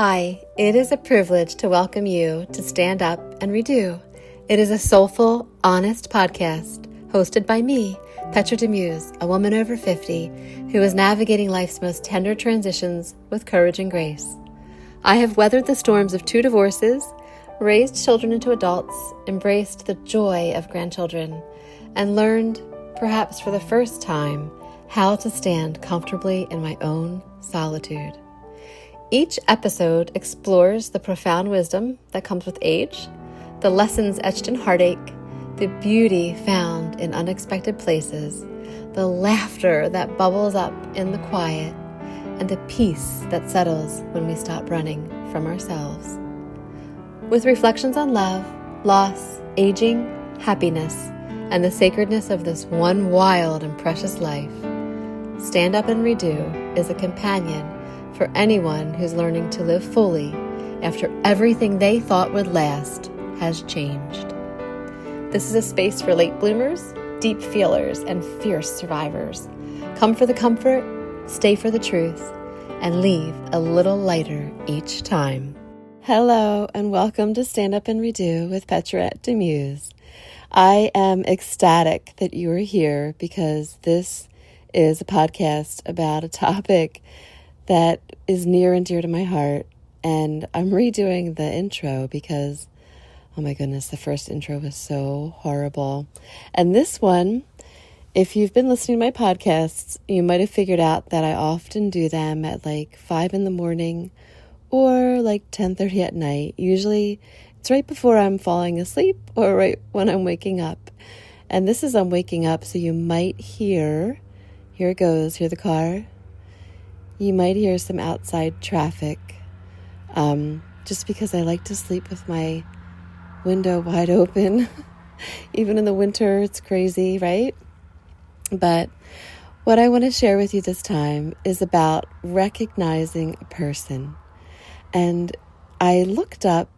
Hi, it is a privilege to welcome you to Stand Up and Redo. It is a soulful, honest podcast hosted by me, Petra DeMuse, a woman over 50 who is navigating life's most tender transitions with courage and grace. I have weathered the storms of 2 divorces, raised children into adults, embraced the joy of grandchildren, and learned, perhaps for the first time, how to stand comfortably in my own solitude. Each episode explores the profound wisdom that comes with age, the lessons etched in heartache, the beauty found in unexpected places, the laughter that bubbles up in the quiet, and the peace that settles when we stop running from ourselves. With reflections on love, loss, aging, happiness, and the sacredness of this one wild and precious life, Stand Up and Redo is a companion for anyone who's learning to live fully after everything they thought would last has changed. This is a space for late bloomers, deep feelers, and fierce survivors. Come for the comfort, stay for the truth, and leave a little lighter each time. Hello, and welcome to Stand Up and Redo with Petra DeMuse. I am ecstatic that you are here because this is a podcast about a topic that is near and dear to my heart, and I'm redoing the intro because, oh my goodness, the first intro was so horrible. And this one, if you've been listening to my podcasts, you might have figured out that I often do them at like 5 in the morning or like 10:30 at night. Usually it's right before I'm falling asleep or right when I'm waking up. And this is I'm waking up, so you might hear, here it goes, hear the car. You might hear some outside traffic, just because I like to sleep with my window wide open. Even in the winter, it's crazy, right? But what I want to share with you this time is about recognizing a person. And I looked up,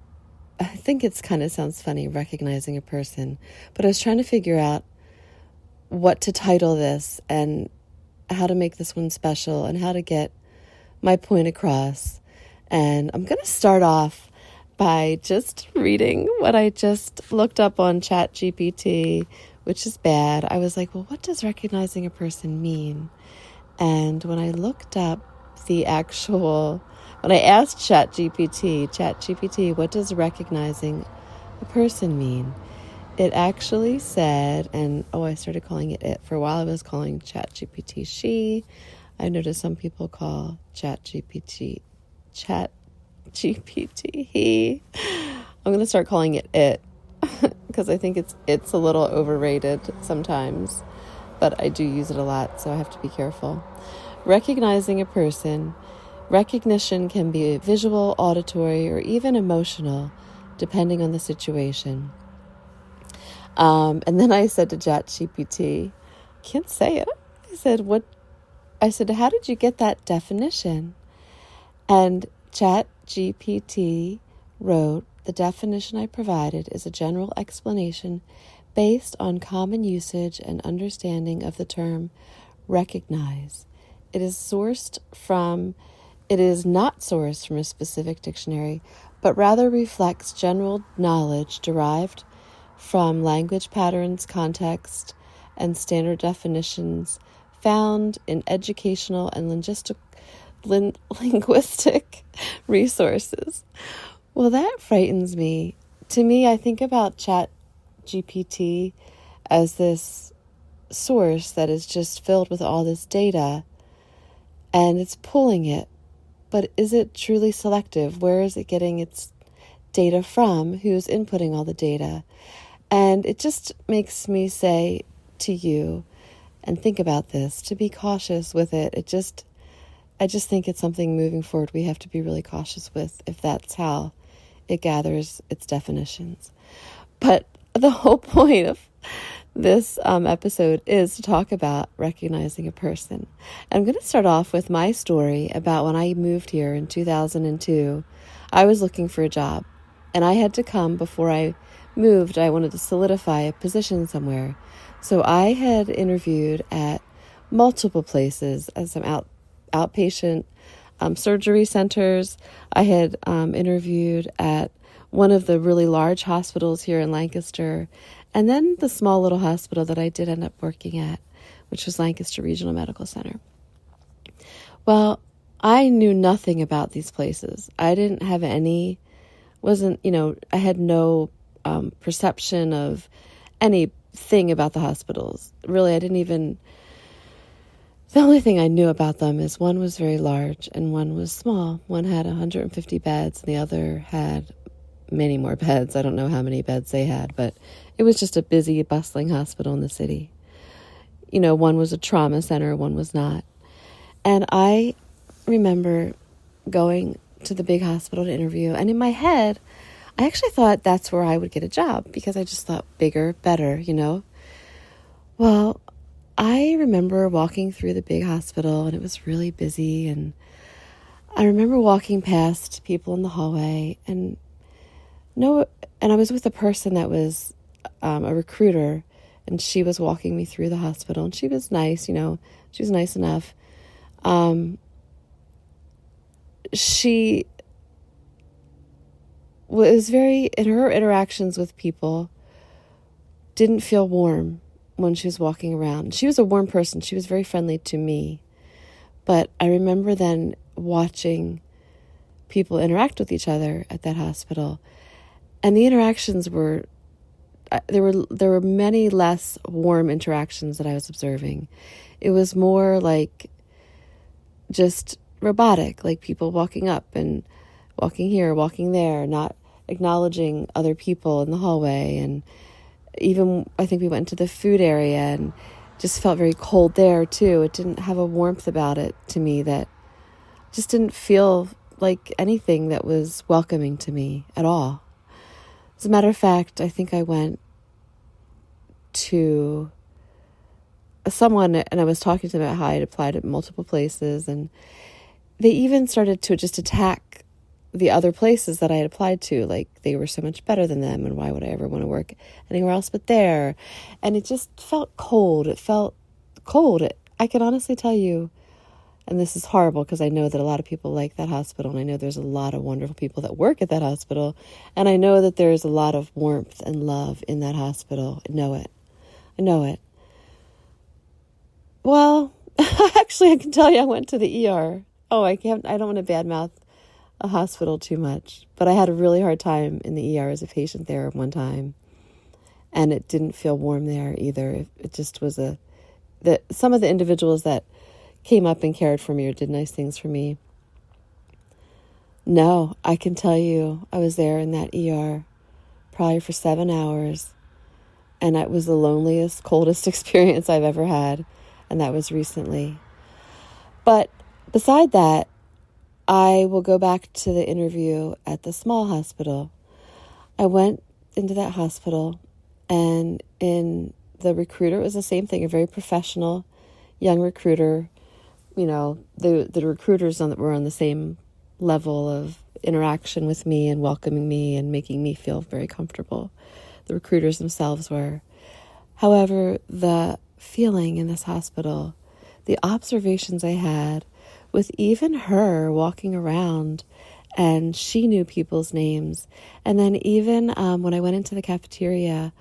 I think it's kind of sounds funny, recognizing a person, but I was trying to figure out what to title this and how to make this one special and how to get my point across. And I'm going to start off by just reading what I just looked up on ChatGPT, which is bad. I was like, well, what does recognizing a person mean? And when I looked up when I asked ChatGPT, what does recognizing a person mean? It actually said, and I started calling it. For a while I was calling ChatGPT she. I noticed some people call ChatGPT he. I'm going to start calling it because I think it's a little overrated sometimes, but I do use it a lot, so I have to be careful. Recognizing a person. Recognition can be visual, auditory, or even emotional, depending on the situation. And then I said to ChatGPT, can't say it. I said, how did you get that definition? And ChatGPT wrote, the definition I provided is a general explanation based on common usage and understanding of the term recognize. It is not sourced from a specific dictionary, but rather reflects general knowledge derived from language patterns, context, and standard definitions found in educational and linguistic resources. Well, that frightens me. To me, I think about ChatGPT as this source that is just filled with all this data, and it's pulling it. But is it truly selective? Where is it getting its data from? Who's inputting all the data? And it just makes me say to you, and think about this, to be cautious with it. I just think it's something moving forward we have to be really cautious with if that's how it gathers its definitions. But the whole point of this episode is to talk about recognizing a person. I'm going to start off with my story about when I moved here in 2002. I was looking for a job, and I had to come before I moved. I wanted to solidify a position somewhere. So I had interviewed at multiple places as some outpatient surgery centers. I had interviewed at one of the really large hospitals here in Lancaster, and then the small little hospital that I did end up working at, which was Lancaster Regional Medical Center. Well, I knew nothing about these places. I didn't have I had no perception of anything about the hospitals. Really, the only thing I knew about them is one was very large and one was small. One had 150 beds and the other had many more beds. I don't know how many beds they had, but it was just a busy, bustling hospital in the city. One was a trauma center, one was not. And I remember going to the big hospital to interview, and in my head, I actually thought that's where I would get a job because I just thought bigger, better, Well, I remember walking through the big hospital and it was really busy, and I remember walking past people in the hallway and I was with a person that was a recruiter, and she was walking me through the hospital, and she was nice, she was nice enough. She was in her interactions with people, didn't feel warm when she was walking around. She was a warm person. She was very friendly to me. But I remember then watching people interact with each other at that hospital. And the interactions there were many less warm interactions that I was observing. It was more like just robotic, like people walking up and walking here, walking there, not acknowledging other people in the hallway. And even I think we went into the food area and just felt very cold there too. It didn't have a warmth about it to me that just didn't feel like anything that was welcoming to me at all. As a matter of fact, I think I went to someone and I was talking to them about how I had applied at multiple places, and they even started to just attack the other places that I had applied to, like they were so much better than them and why would I ever want to work anywhere else but there. And it just felt cold. It felt cold. I can honestly tell you, and this is horrible because I know that a lot of people like that hospital, and I know there's a lot of wonderful people that work at that hospital, and I know that there's a lot of warmth and love in that hospital. I know it. Well, actually, I can tell you I went to the ER. I don't want to badmouth a hospital too much, but I had a really hard time in the ER as a patient there one time, and it didn't feel warm there either. It just was some of the individuals that came up and cared for me or did nice things for me. No, I can tell you, I was there in that ER probably for 7 hours, and it was the loneliest, coldest experience I've ever had, and that was recently. But beside that, I will go back to the interview at the small hospital. I went into that hospital, and in the recruiter, it was the same thing, a very professional young recruiter. The recruiters were on the same level of interaction with me and welcoming me and making me feel very comfortable. The recruiters themselves were. However, the feeling in this hospital, the observations I had with even her walking around, and she knew people's names. And then even when I went into the cafeteria,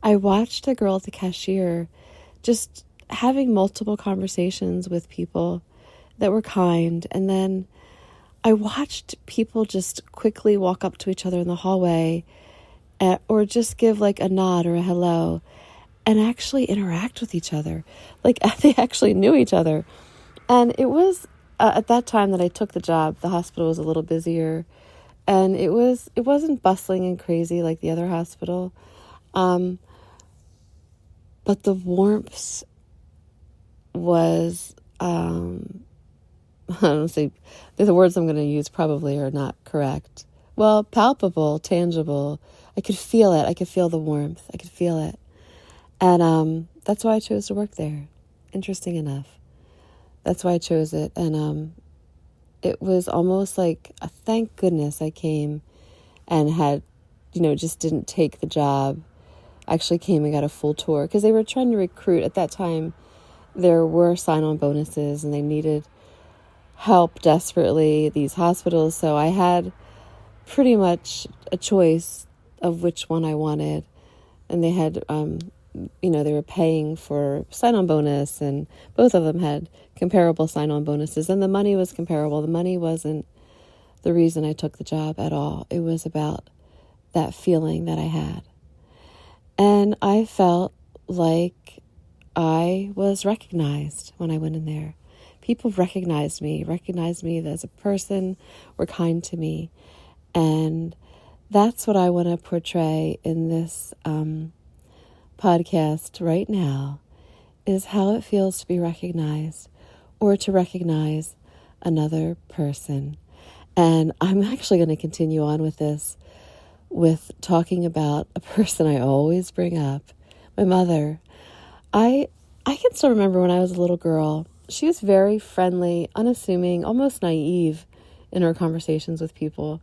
I watched a girl at the cashier just having multiple conversations with people that were kind. And then I watched people just quickly walk up to each other in the hallway or just give like a nod or a hello and actually interact with each other. Like they actually knew each other. And it was at that time that I took the job, the hospital was a little busier, and it wasn't bustling and crazy like the other hospital. But the warmth was, I don't say, the words I'm going to use probably are not correct. Well, palpable, tangible. I could feel it. I could feel the warmth. I could feel it. And that's why I chose to work there. Interesting enough. That's why I chose it. And it was almost like a thank goodness I came and had, just didn't take the job. I actually came and got a full tour because they were trying to recruit. At that time, there were sign-on bonuses and they needed help desperately, these hospitals. So I had pretty much a choice of which one I wanted. And they had, they were paying for sign-on bonus, and both of them had comparable sign-on bonuses. And the money was comparable. The money wasn't the reason I took the job at all. It was about that feeling that I had. And I felt like I was recognized when I went in there. People recognized me as a person, were kind to me. And that's what I want to portray in this podcast right now, is how it feels to be recognized or to recognize another person. And I'm actually going to continue on with this, with talking about a person I always bring up, my mother. I can still remember when I was a little girl. She was very friendly, unassuming, almost naive in her conversations with people.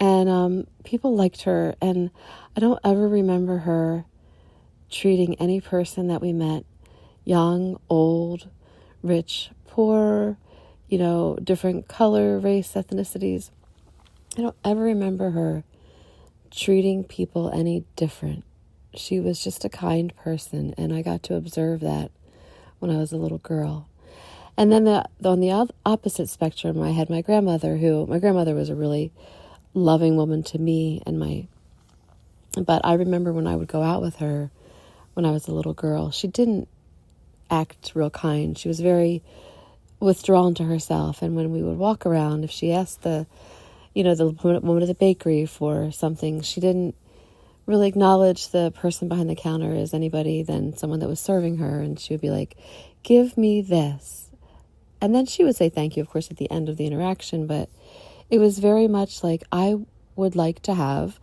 And people liked her. And I don't ever remember her treating any person that we met, young, old, rich, poor, different color, race, ethnicities. I don't ever remember her treating people any different. She was just a kind person, and I got to observe that when I was a little girl. And then on the opposite spectrum, I had my grandmother, my grandmother was a really loving woman to me, but I remember when I would go out with her when I was a little girl, she didn't act real kind. She was very withdrawn to herself, and when we would walk around, if she asked the woman at the bakery for something, she didn't really acknowledge the person behind the counter as anybody than someone that was serving her, and she would be like, "Give me this." And then she would say thank you, of course, at the end of the interaction, but it was very much like, I would like to have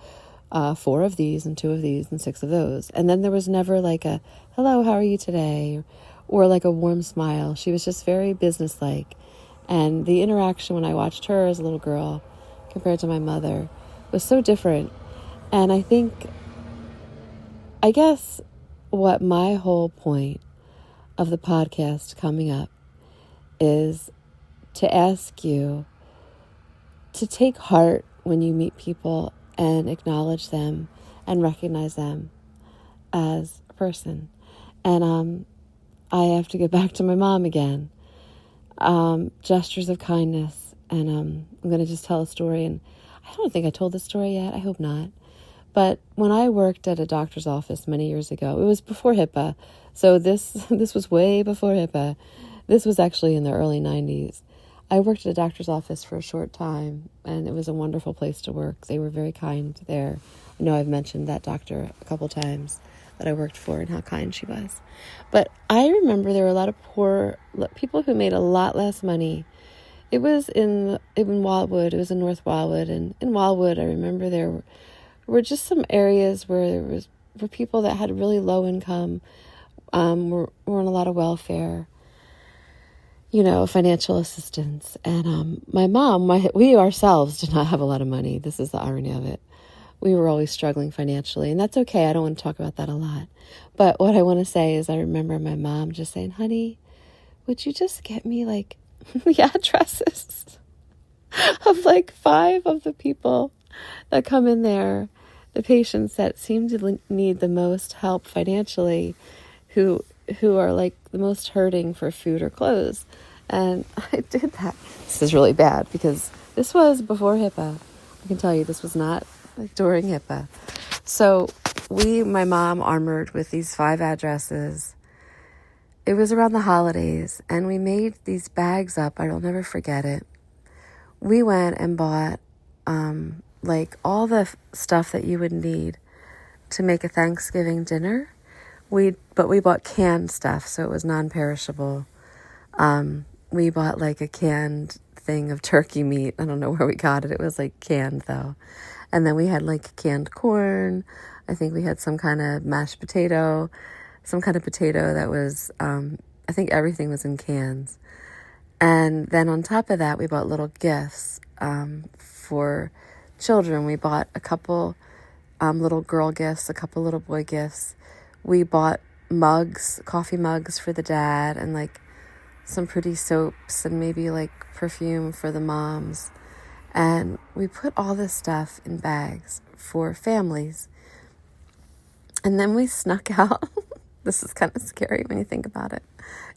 4 of these and 2 of these and 6 of those. And then there was never like a, "Hello, how are you today?" or like a warm smile. She was just very businesslike. And the interaction when I watched her as a little girl compared to my mother was so different. And I guess what my whole point of the podcast coming up is to ask you to take heart when you meet people and acknowledge them and recognize them as a person. And I have to get back to my mom again. Gestures of kindness. And I'm going to just tell a story. And I don't think I told this story yet. I hope not. But when I worked at a doctor's office many years ago, it was before HIPAA. So this was way before HIPAA. This was actually in the early 90s. I worked at a doctor's office for a short time, and it was a wonderful place to work. They were very kind there. I know I've mentioned that doctor a couple times that I worked for and how kind she was. But I remember there were a lot of poor people who made a lot less money. It was in Wildwood. It was in North Wildwood. And in Wildwood, I remember there were just some areas where were people that had really low income, were on a lot of welfare, financial assistance. And my mom, we ourselves did not have a lot of money. This is the irony of it. We were always struggling financially, and that's okay. I don't want to talk about that a lot. But what I want to say is I remember my mom just saying, "Honey, would you just get me like the addresses of like 5 of the people that come in there, the patients that seem to need the most help financially, who are like the most hurting for food or clothes." And I did that. This is really bad because this was before HIPAA. I can tell you this was not like during HIPAA. So my mom armored with these 5 addresses. It was around the holidays, and we made these bags up. I'll never forget it. We went and bought like all the stuff that you would need to make a Thanksgiving dinner. But we bought canned stuff, so it was non-perishable. We bought like a canned thing of turkey meat. I don't know where we got it. It was like canned though. And then we had like canned corn. I think we had some kind of mashed potato, some kind of potato that was, I think everything was in cans. And then on top of that, we bought little gifts for children. We bought a couple little girl gifts, a couple little boy gifts. We bought mugs, coffee mugs for the dad, and like some pretty soaps and maybe like perfume for the moms. And we put all this stuff in bags for families. And then we snuck out. This is kind of scary when you think about it.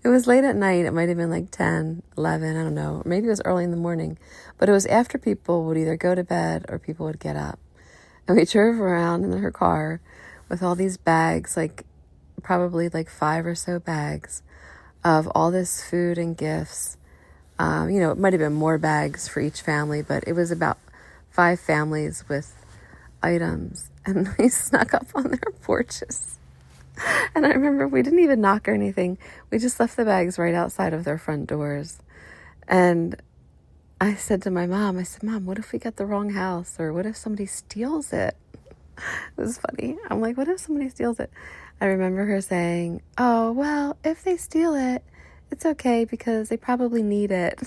It was late at night. It might have been like 10, 11, I don't know. Or maybe it was early in the morning. But it was after people would either go to bed or people would get up. And we drove around in her car with all these bags, like probably like 5 or so bags of all this food and gifts. It might have been more bags for each family, but it was about 5 families with items. And we snuck up on their porches. And I remember we didn't even knock or anything. We just left the bags right outside of their front doors. And I said to my mom, Mom, what if we get the wrong house? Or what if somebody steals it? It was funny. I'm like, what if somebody steals it? I remember her saying, oh, well, if they steal it, it's okay because they probably need it.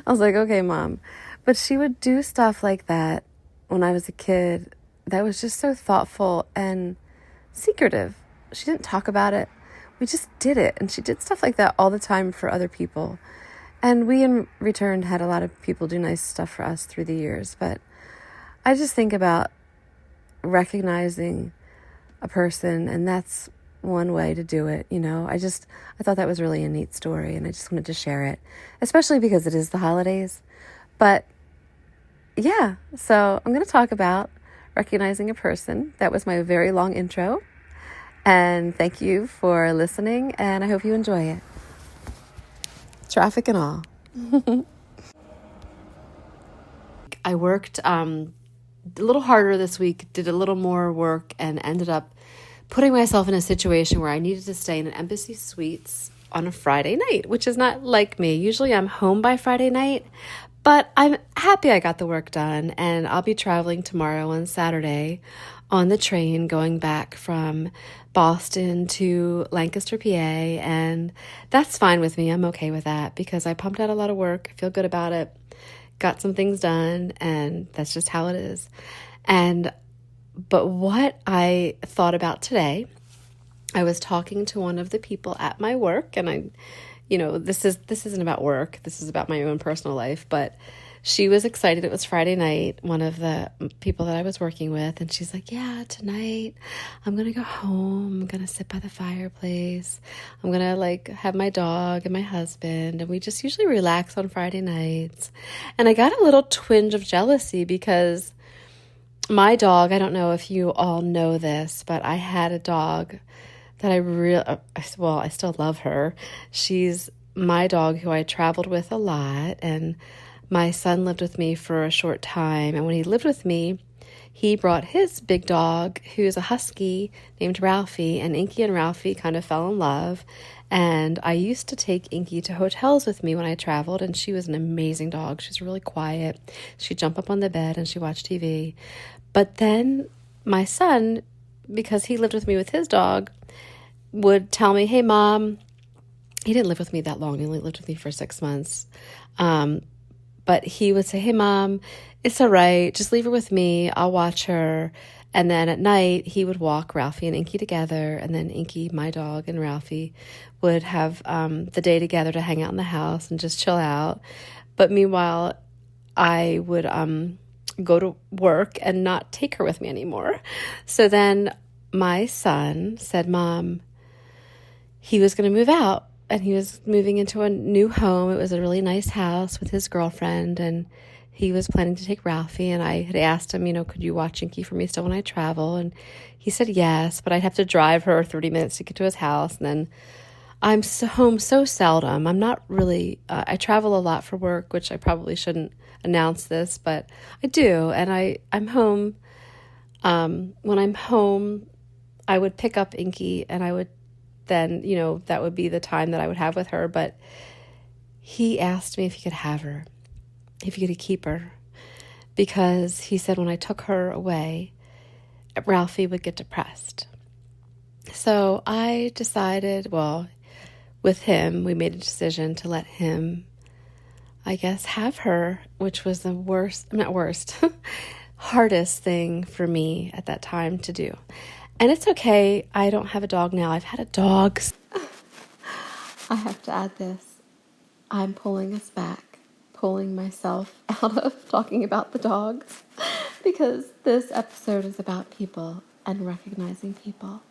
I was like, okay, Mom. But she would do stuff like that when I was a kid that was just so thoughtful and secretive. She didn't talk about it. We just did it. And she did stuff like that all the time for other people. And we in return had a lot of people do nice stuff for us through the years. But I just think about recognizing a person, and that's one way to do it. I thought that was really a neat story, and I just wanted to share it, especially because it is the holidays. But yeah, so I'm going to talk about recognizing a person. That was my very long intro. And thank you for listening, and I hope you enjoy it. Traffic and all. I worked a little harder this week, did a little more work, and ended up putting myself in a situation where I needed to stay in an Embassy Suites on a Friday night, which is not like me. Usually I'm home by Friday night, but I'm happy I got the work done, and I'll be traveling tomorrow on Saturday on the train going back from Boston to Lancaster, PA, and that's fine with me. I'm okay with that because I pumped out a lot of work. I feel good about it. Got some things done, and that's just how it is. But what I thought about today, I was talking to one of the people at my work, and this isn't about work. This is about my own personal life, but she was excited. It was Friday night, one of the people that I was working with, and she's like, yeah, tonight I'm going to go home. I'm going to sit by the fireplace. I'm going to have my dog and my husband, and we just usually relax on Friday nights. And I got a little twinge of jealousy because my dog, I don't know if you all know this, but I had a dog that I still love her. She's my dog who I traveled with a lot, and my son lived with me for a short time. And when he lived with me, he brought his big dog, who's a husky named Ralphie, and Inky and Ralphie kind of fell in love. And I used to take Inky to hotels with me when I traveled, and she was an amazing dog. She was really quiet. She'd jump up on the bed and she'd watch TV. But then my son, because he lived with me with his dog, would tell me, hey, Mom, he didn't live with me that long. He only lived with me for 6 months. But he would say, hey, Mom, it's all right. Just leave her with me. I'll watch her. And then at night, he would walk Ralphie and Inky together. And then Inky, my dog, and Ralphie would have the day together to hang out in the house and just chill out. But meanwhile, I would go to work and not take her with me anymore. So then my son said, Mom, he was going to move out. And he was moving into a new home. It was a really nice house with his girlfriend, and he was planning to take Ralphie. And I had asked him, could you watch Inky for me still when I travel? And he said yes, but I'd have to drive her 30 minutes to get to his house. And then I'm home so seldom. I'm not really, I travel a lot for work, which I probably shouldn't announce this, but I do. And I'm home. When I'm home, I would pick up Inky, and I would then, that would be the time that I would have with her. But he asked me if he could have her, if he could keep her, because he said when I took her away, Ralphie would get depressed. So I decided, with him, we made a decision to let him, I guess, have her, which was the hardest thing for me at that time to do. And it's okay. I don't have a dog now. I've had a dog. I have to add this. I'm pulling us back, pulling myself out of talking about the dogs because this episode is about people and recognizing people.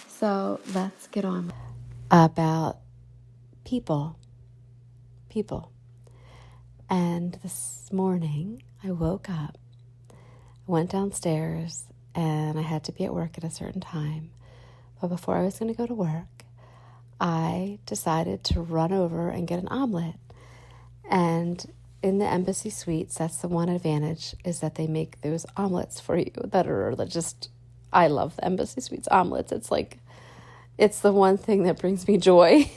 So let's get on. About people. And this morning I woke up, went downstairs, and I had to be at work at a certain time. But before I was going to go to work, I decided to run over and get an omelet. And in the Embassy Suites, that's the one advantage, is that they make those omelets for you that are just, I love the Embassy Suites omelets. It's the one thing that brings me joy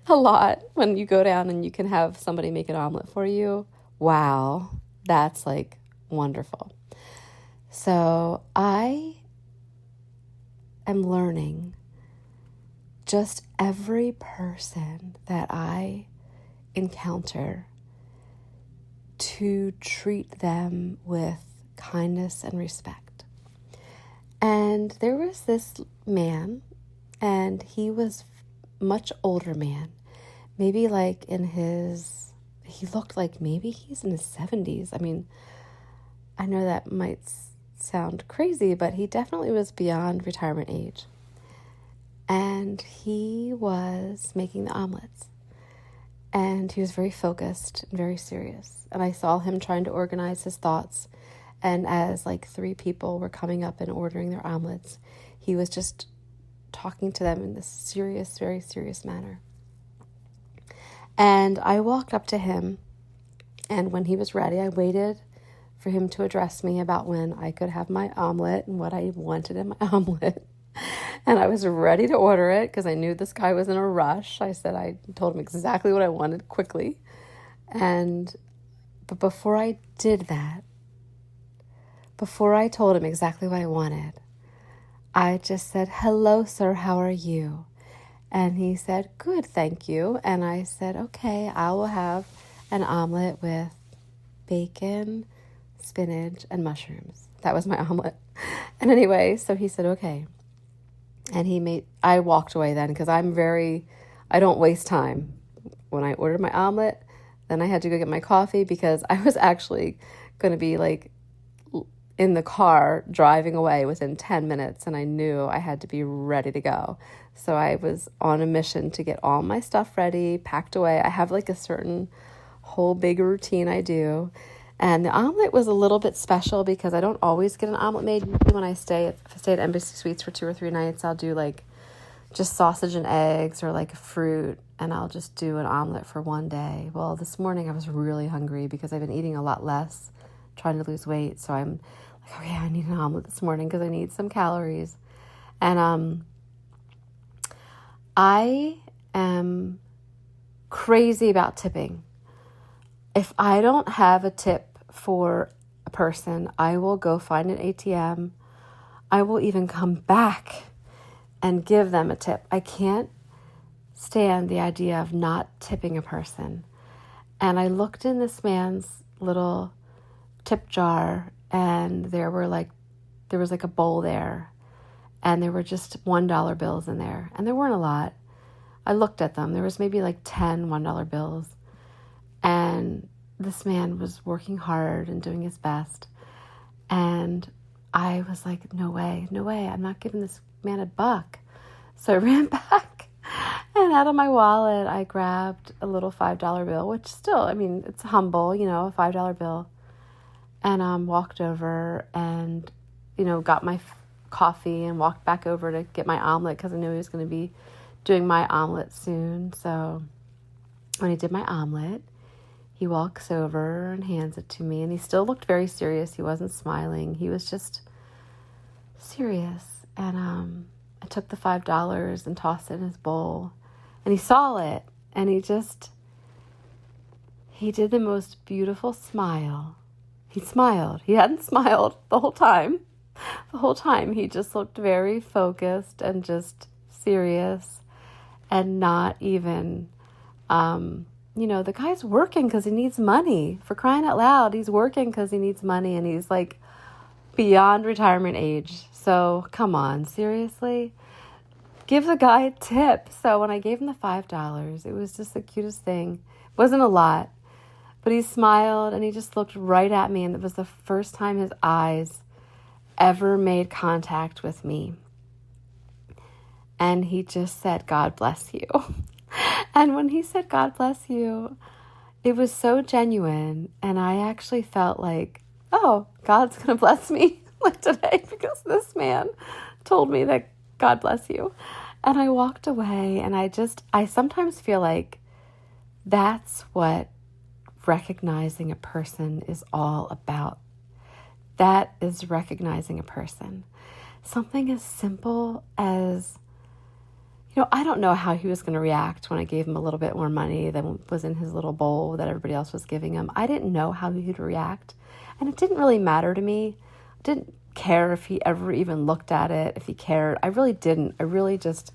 a lot when you go down and you can have somebody make an omelet for you. Wow, that's like wonderful. So I am learning just every person that I encounter to treat them with kindness and respect. And there was this man, and he was much older man, maybe like he looked like maybe he's in his 70s. I mean, I know that might sound crazy, but he definitely was beyond retirement age. And he was making the omelets. And he was very focused and very serious. And I saw him trying to organize his thoughts. And as like 3 people were coming up and ordering their omelets, he was just talking to them in this serious, very serious manner. And I walked up to him, and when he was ready, I waited for him to address me about when I could have my omelet and what I wanted in my omelet. And I was ready to order it because I knew this guy was in a rush. I told him exactly what I wanted quickly. But before I did that, before I told him exactly what I wanted, I just said, "Hello, sir, how are you?" And he said, "Good, thank you." And I said, "Okay, I will have an omelet with bacon, spinach, and mushrooms." That was my omelet. And anyway, so he said, "Okay." And I walked away then because I don't waste time. When I ordered my omelet, then I had to go get my coffee because I was actually going to be like in the car driving away within 10 minutes, and I knew I had to be ready to go. So I was on a mission to get all my stuff ready, packed away. I have like a certain whole big routine I do. And the omelet was a little bit special because I don't always get an omelet made. Usually when I stay at Embassy Suites for 2 or 3 nights, I'll do like just sausage and eggs or like fruit, and I'll just do an omelet for one day. Well, this morning I was really hungry because I've been eating a lot less, trying to lose weight. So I'm like, okay, I need an omelet this morning because I need some calories. And I am crazy about tipping. If I don't have a tip for a person, I will go find an ATM. I will even come back and give them a tip. I can't stand the idea of not tipping a person. And I looked in this man's little tip jar, and there was like a bowl there, and there were just $1 bills in there, and there weren't a lot. I looked at them. There was maybe like 10 $1 bills. And this man was working hard and doing his best. And I was like, no way, I'm not giving this man $1. So I ran back, and out of my wallet, I grabbed a little $5 bill, which still, I mean, it's humble, a $5 bill. And walked over and, got my coffee and walked back over to get my omelet because I knew he was going to be doing my omelet soon. So when he did my omelet, he walks over and hands it to me, and he still looked very serious. He wasn't smiling. He was just serious. And I took the $5 and tossed it in his bowl, and he saw it, and he did the most beautiful smile. He smiled. He hadn't smiled the whole time. The whole time he just looked very focused and just serious and not even, the guy's working because he needs money. For crying out loud, he's working because he needs money, and he's like beyond retirement age. So come on, seriously? Give the guy a tip. So when I gave him the $5, it was just the cutest thing. Wasn't a lot, but he smiled and he just looked right at me, and it was the first time his eyes ever made contact with me. And he just said, "God bless you." And when he said, "God bless you," it was so genuine, and I actually felt like, oh, God's going to bless me like today because this man told me that God bless you. And I walked away, and I sometimes feel like that's what recognizing a person is all about. That is recognizing a person. Something as simple as, I don't know how he was going to react when I gave him a little bit more money than was in his little bowl that everybody else was giving him. I didn't know how he'd react, and it didn't really matter to me. I didn't care if he ever even looked at it, if he cared. I really didn't. I really just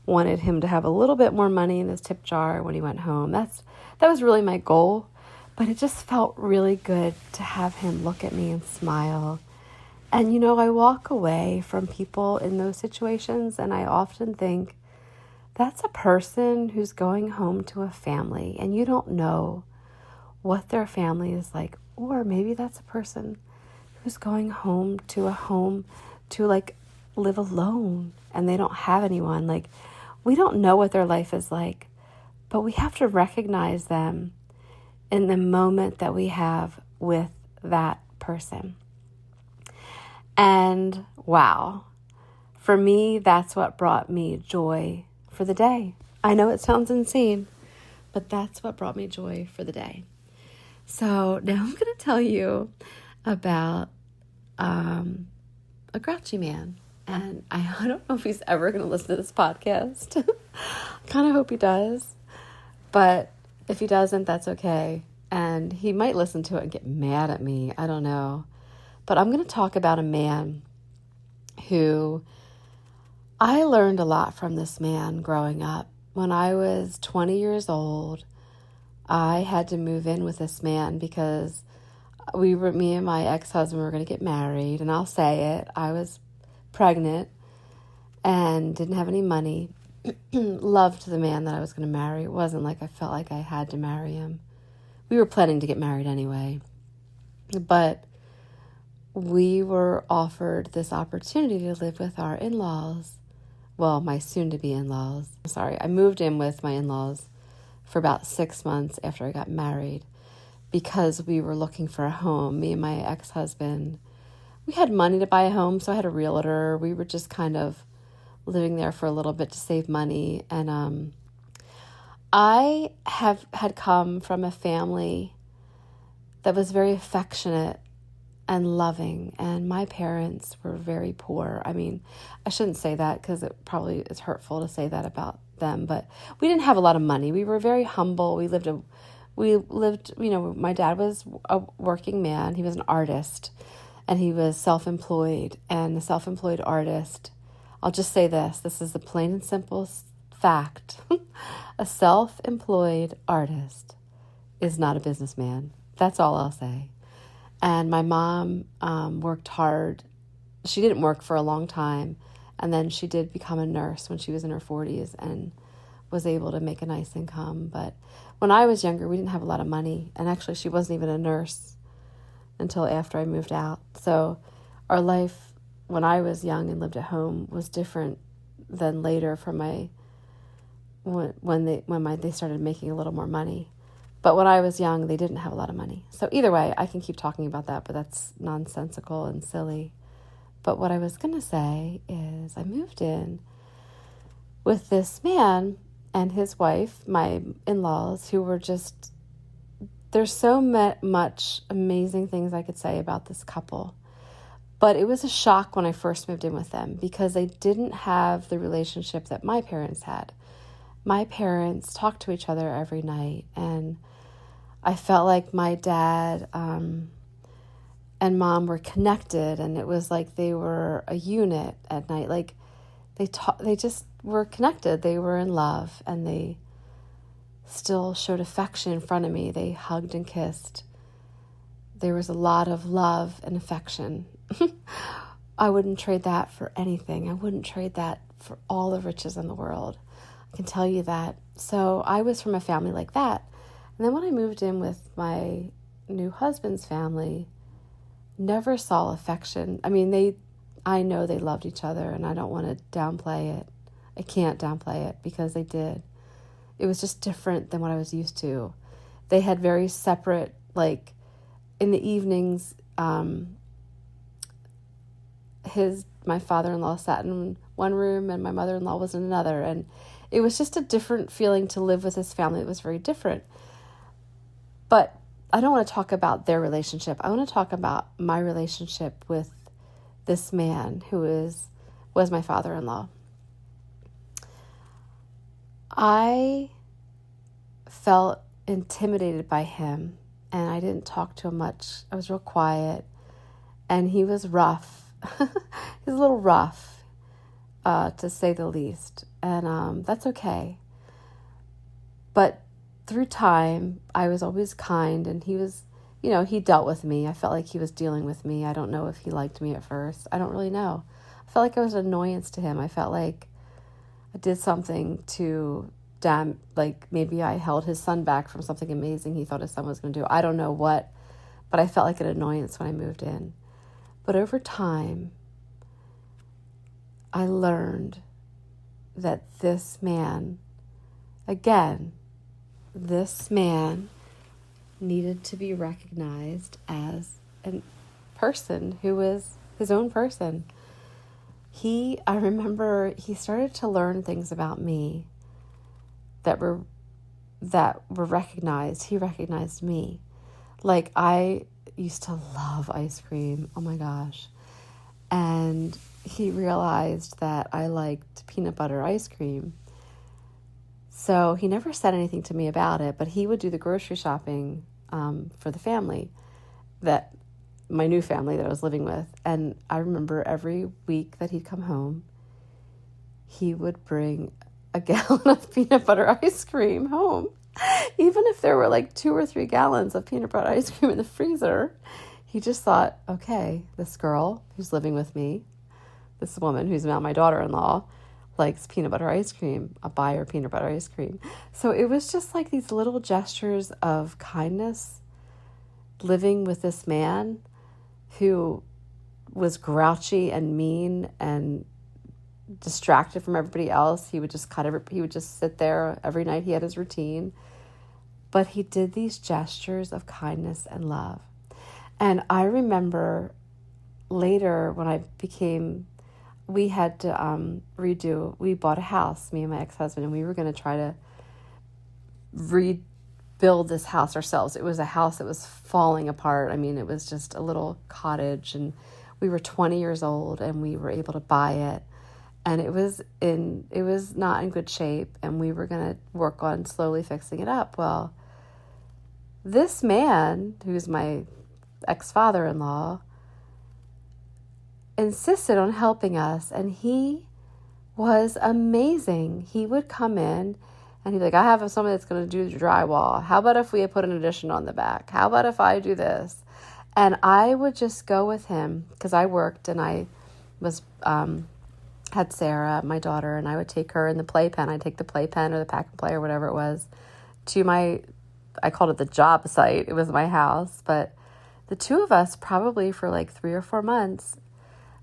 wanted him to have a little bit more money in his tip jar when he went home. That was really my goal, but it just felt really good to have him look at me and smile. And, I walk away from people in those situations, and I often think, that's a person who's going home to a family, and you don't know what their family is like. Or maybe that's a person who's going home to like live alone, and they don't have anyone. Like, we don't know what their life is like, but we have to recognize them in the moment that we have with that person. And wow, for me, that's what brought me joy for the day. I know it sounds insane, but that's what brought me joy for the day. So now I'm going to tell you about a grouchy man. And I don't know if he's ever going to listen to this podcast. I kind of hope he does. But if he doesn't, that's okay. And he might listen to it and get mad at me. I don't know. But I'm going to talk about a man who I learned a lot from this man growing up. When I was 20 years old, I had to move in with this man because me and my ex-husband were going to get married. And I'll say it, I was pregnant and didn't have any money. Loved the man that I was going to marry. It wasn't like I felt like I had to marry him. We were planning to get married anyway. But we were offered this opportunity to live with our in-laws. Well, my soon-to-be in-laws. I moved in with my in-laws for about 6 months after I got married because we were looking for a home. Me and my ex-husband, we had money to buy a home, so I had a realtor. We were just kind of living there for a little bit to save money. And I had come from a family that was very affectionate and loving, and my parents were very poor. I mean, I shouldn't say that because it probably is hurtful to say that about them, but we didn't have a lot of money. We were very humble. We lived, my dad was a working man. He was an artist, and he was self-employed, and the self-employed artist, I'll just say this is the plain and simple fact. A self-employed artist is not a businessman. That's all I'll say. And my mom worked hard. She didn't work for a long time. And then she did become a nurse when she was in her 40s and was able to make a nice income. But when I was younger, we didn't have a lot of money. And actually, she wasn't even a nurse until after I moved out. So our life when I was young and lived at home was different than later from when they started making a little more money. But when I was young, they didn't have a lot of money. So either way, I can keep talking about that, but that's nonsensical and silly. But what I was going to say is I moved in with this man and his wife, my in-laws, who were just, there's so much amazing things I could say about this couple. But it was a shock when I first moved in with them because they didn't have the relationship that my parents had. My parents talked to each other every night, and I felt like my dad and mom were connected, and it was like they were a unit at night. Like they just were connected. They were in love, and they still showed affection in front of me. They hugged and kissed. There was a lot of love and affection. I wouldn't trade that for anything. I wouldn't trade that for all the riches in the world. I can tell you that. So I was from a family like that. And then when I moved in with my new husband's family, never saw affection. I mean, I know they loved each other, and I don't want to downplay it. I can't downplay it because they did. It was just different than what I was used to. They had very separate, like in the evenings, my father-in-law sat in one room and my mother-in-law was in another. And it was just a different feeling to live with this family. It was very different. But I don't want to talk about their relationship. I want to talk about my relationship with this man who was my father-in-law. I felt intimidated by him, and I didn't talk to him much. I was real quiet, and he was rough. He was a little rough, to say the least, and that's okay. But through time, I was always kind, and he was, he dealt with me. I felt like he was dealing with me. I don't know if he liked me at first. I don't really know. I felt like I was an annoyance to him. I felt like I did something to like maybe I held his son back from something amazing he thought his son was going to do. I don't know what, but I felt like an annoyance when I moved in. But over time, I learned that this man needed to be recognized as a person who was his own person. I remember he started to learn things about me that were recognized. He recognized me. Like, I used to love ice cream. Oh my gosh. And he realized that I liked peanut butter ice cream. So he never said anything to me about it, but he would do the grocery shopping for the family, my new family that I was living with. And I remember every week that he'd come home, he would bring a gallon of peanut butter ice cream home. Even if there were like 2 or 3 gallons of peanut butter ice cream in the freezer, he just thought, okay, this girl who's living with me, this woman who's now my daughter-in-law, likes peanut butter ice cream. I'll buy her peanut butter ice cream. So it was just like these little gestures of kindness living with this man who was grouchy and mean and distracted from everybody else. He would just sit there every night. He had his routine, but he did these gestures of kindness and love. And I remember later when we had to we bought a house, me and my ex-husband, and we were going to try to rebuild this house ourselves. It was a house that was falling apart. I mean, it was just a little cottage, and we were 20 years old and we were able to buy it. And it was not in good shape, and we were going to work on slowly fixing it up. Well, this man, who's my ex-father-in-law, insisted on helping us, and he was amazing. He would come in and he'd be like, I have somebody that's going to do the drywall. How about if we put an addition on the back? How about if I do this? And I would just go with him because I worked, and I was had Sarah, my daughter, and I would take her in the playpen. I'd take the playpen or the pack and play or whatever it was to I called it the job site. It was my house. But the two of us, probably for like 3 or 4 months,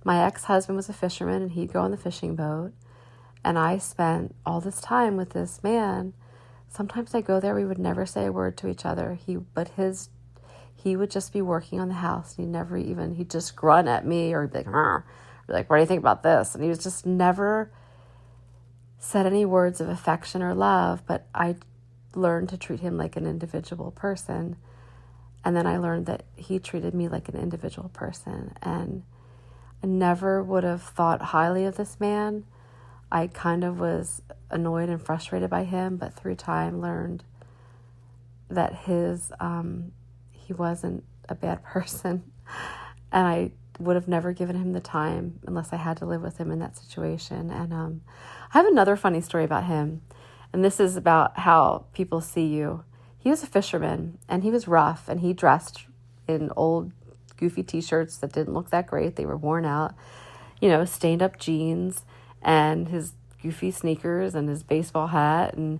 my ex-husband was a fisherman, and he'd go on the fishing boat. And I spent all this time with this man. Sometimes I go there, we would never say a word to each other. He would just be working on the house, and he'd just grunt at me, or he'd be like, "Arr." Be like, what do you think about this? And he was just never said any words of affection or love, but I learned to treat him like an individual person. And then I learned that he treated me like an individual person. And I never would have thought highly of this man. I kind of was annoyed and frustrated by him, but through time learned that he wasn't a bad person. And I would have never given him the time unless I had to live with him in that situation. And I have another funny story about him. And this is about how people see you. He was a fisherman, and he was rough, and he dressed in old goofy t-shirts that didn't look that great. They were worn out, stained up jeans and his goofy sneakers and his baseball hat. And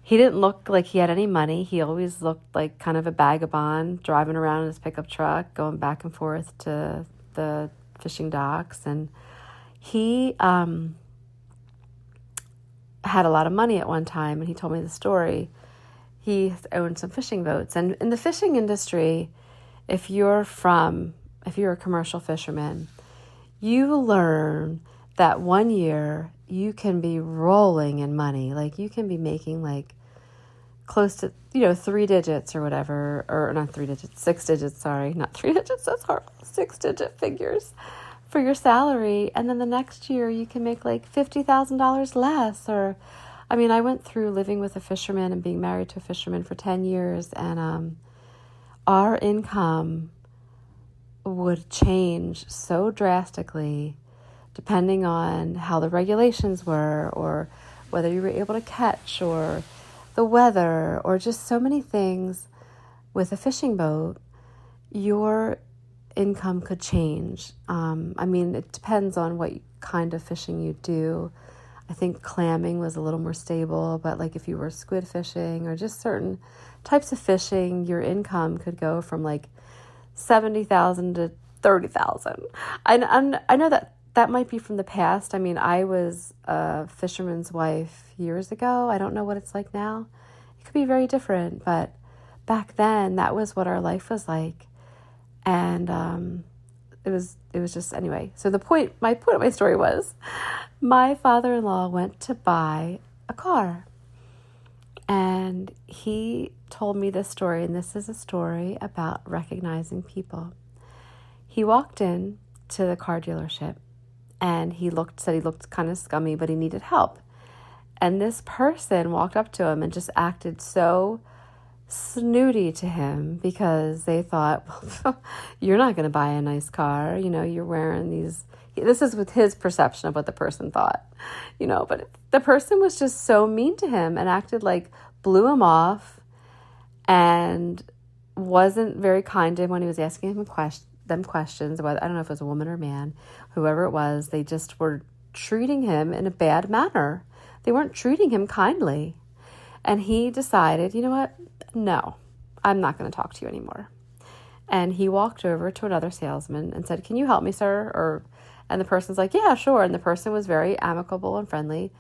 He didn't look like he had any money. He always looked like kind of a vagabond, driving around in his pickup truck, going back and forth to the fishing docks. And he had a lot of money at one time, and he told me the story. He owned some fishing boats. And in the fishing industry, if you're a commercial fisherman, you learn that one year you can be rolling in money. Like you can be making like close to, 3 digits or whatever, or not 3 digits, 6 digits, sorry, not 3 digits, that's horrible, 6-digit figures for your salary. And then the next year you can make like $50,000 less. I went through living with a fisherman and being married to a fisherman for 10 years, and our income would change so drastically depending on how the regulations were, or whether you were able to catch, or the weather, or just so many things. With a fishing boat, your income could change. It depends on what kind of fishing you do. I think clamming was a little more stable, but like if you were squid fishing or just certain types of fishing, your income could go from like $70,000 to $30,000. I know that might be from the past. I was a fisherman's wife years ago. I don't know what it's like now. It could be very different, but back then that was what our life was like. And it was just, anyway. So my point of my story was, my father-in-law went to buy a car, and he told me this story, and this is a story about recognizing people. He walked in to the car dealership, and said he looked kind of scummy, but he needed help. And this person walked up to him and just acted so snooty to him, because they thought, well, you're not going to buy a nice car. You're wearing these. This is with his perception of what the person thought, but the person was just so mean to him and acted like, blew him off, and wasn't very kind to him when he was asking him questions about, I don't know if it was a woman or a man, whoever it was. They just were treating him in a bad manner. They weren't treating him kindly. And he decided, you know what? No, I'm not going to talk to you anymore. And he walked over to another salesman and said, "Can you help me, sir?" And the person's like, "Yeah, sure." And the person was very amicable and friendly.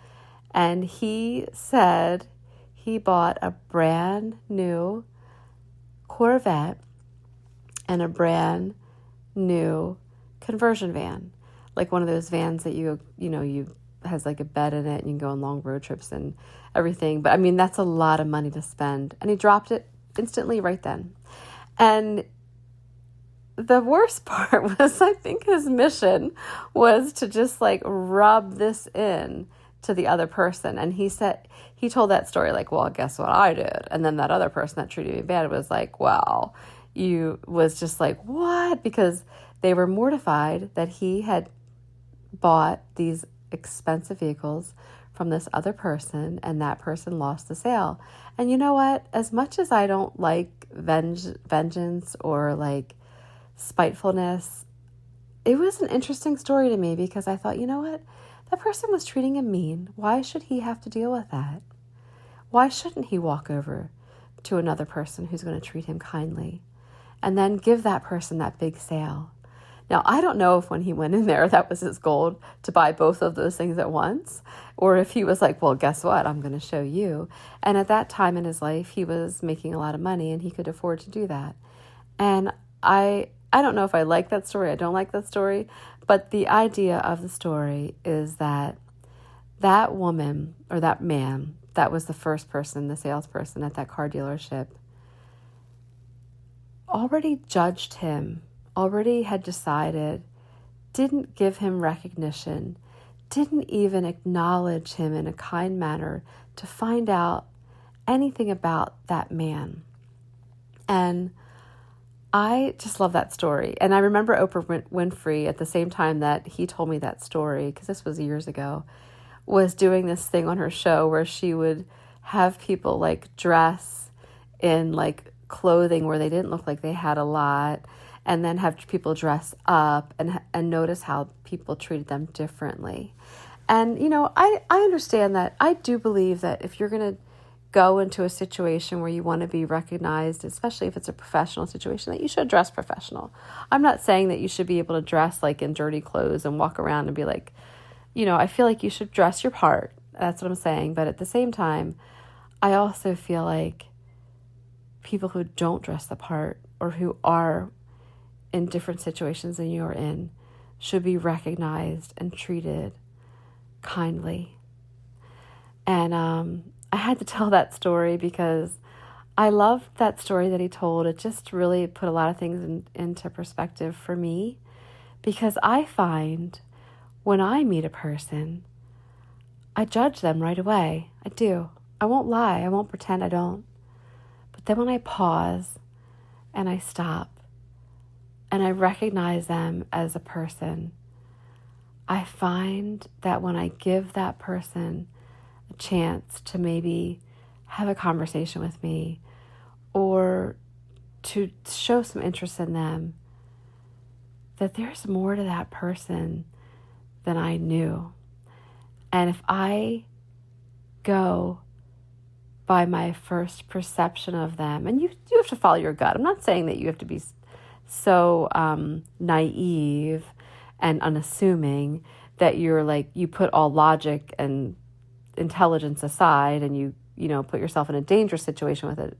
And he said he bought a brand new Corvette and a brand new conversion van, like one of those vans that you has like a bed in it, and you can go on long road trips and everything. But that's a lot of money to spend. And he dropped it instantly right then. And the worst part was, I think his mission was to just like rub this in to the other person. And he told that story like, "Well, guess what I did?" And then that other person that treated me bad was like, "Well, was just like, what?" Because they were mortified that he had bought these expensive vehicles from this other person, and that person lost the sale. And you know what? As much as I don't like vengeance or like spitefulness, it was an interesting story to me, because I thought, you know what? That person was treating him mean. Why should he have to deal with that? Why shouldn't he walk over to another person who's going to treat him kindly and then give that person that big sale? Now, I don't know if when he went in there, that was his goal, to buy both of those things at once, or if he was like, "Well, guess what? I'm going to show you." And at that time in his life, he was making a lot of money and he could afford to do that. And I don't know if I like that story. I don't like that story. But the idea of the story is that that woman or that man, that was the first person, the salesperson at that car dealership, already judged him, already had decided, didn't give him recognition, didn't even acknowledge him in a kind manner to find out anything about that man. And I just love that story. And I remember Oprah Winfrey, at the same time that he told me that story, because this was years ago, was doing this thing on her show where she would have people like dress in like clothing where they didn't look like they had a lot, and then have people dress up and notice how people treated them differently. And, I understand that. I do believe that if you're going to go into a situation where you want to be recognized, especially if it's a professional situation, that you should dress professional. I'm not saying that you should be able to dress like in dirty clothes and walk around and be like, I feel like you should dress your part. That's what I'm saying. But at the same time, I also feel like people who don't dress the part or who are in different situations than you're in should be recognized and treated kindly. And I had to tell that story because I loved that story that he told. It just really put a lot of things into perspective for me, because I find when I meet a person, I judge them right away. I do. I won't lie. I won't pretend I don't. But then when I pause and I stop and I recognize them as a person, I find that when I give that person a chance to maybe have a conversation with me or to show some interest in them, that there's more to that person than I knew. And if I go by my first perception of them, and you have to follow your gut. I'm not saying that you have to be so naive and unassuming that you're like, you put all logic and intelligence aside and you put yourself in a dangerous situation with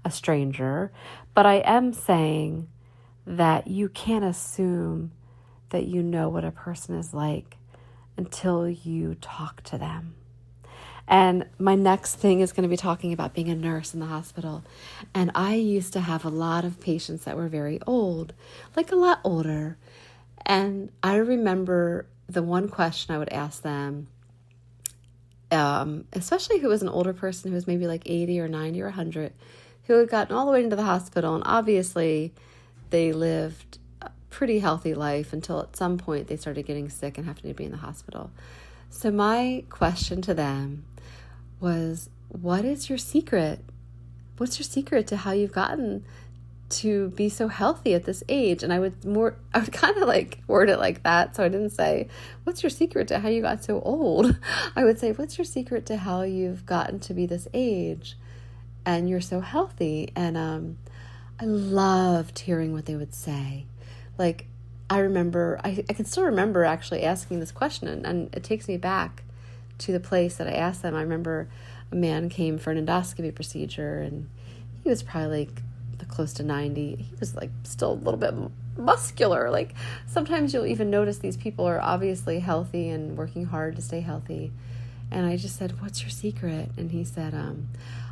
a stranger. But I am saying that you can't assume that you know what a person is like until you talk to them. And my next thing is going to be talking about being a nurse in the hospital. And I used to have a lot of patients that were very old, like a lot older. And I remember the one question I would ask them, especially who was an older person who was maybe like 80 or 90 or 100, who had gotten all the way into the hospital. And obviously they lived a pretty healthy life until at some point they started getting sick and having to be in the hospital. So my question to them was, what is your secret? What's your secret to how you've gotten to be so healthy at this age? And I would kind of like word it like that. So I didn't say, what's your secret to how you got so old? I would say, what's your secret to how you've gotten to be this age and you're so healthy? And I loved hearing what they would say. Like, I remember, I can still remember actually asking this question, and it takes me back to the place that I asked them. I remember a man came for an endoscopy procedure, and he was probably like close to 90. He was like still a little bit muscular. Like sometimes you'll even notice these people are obviously healthy and working hard to stay healthy. And I just said, what's your secret? And he said,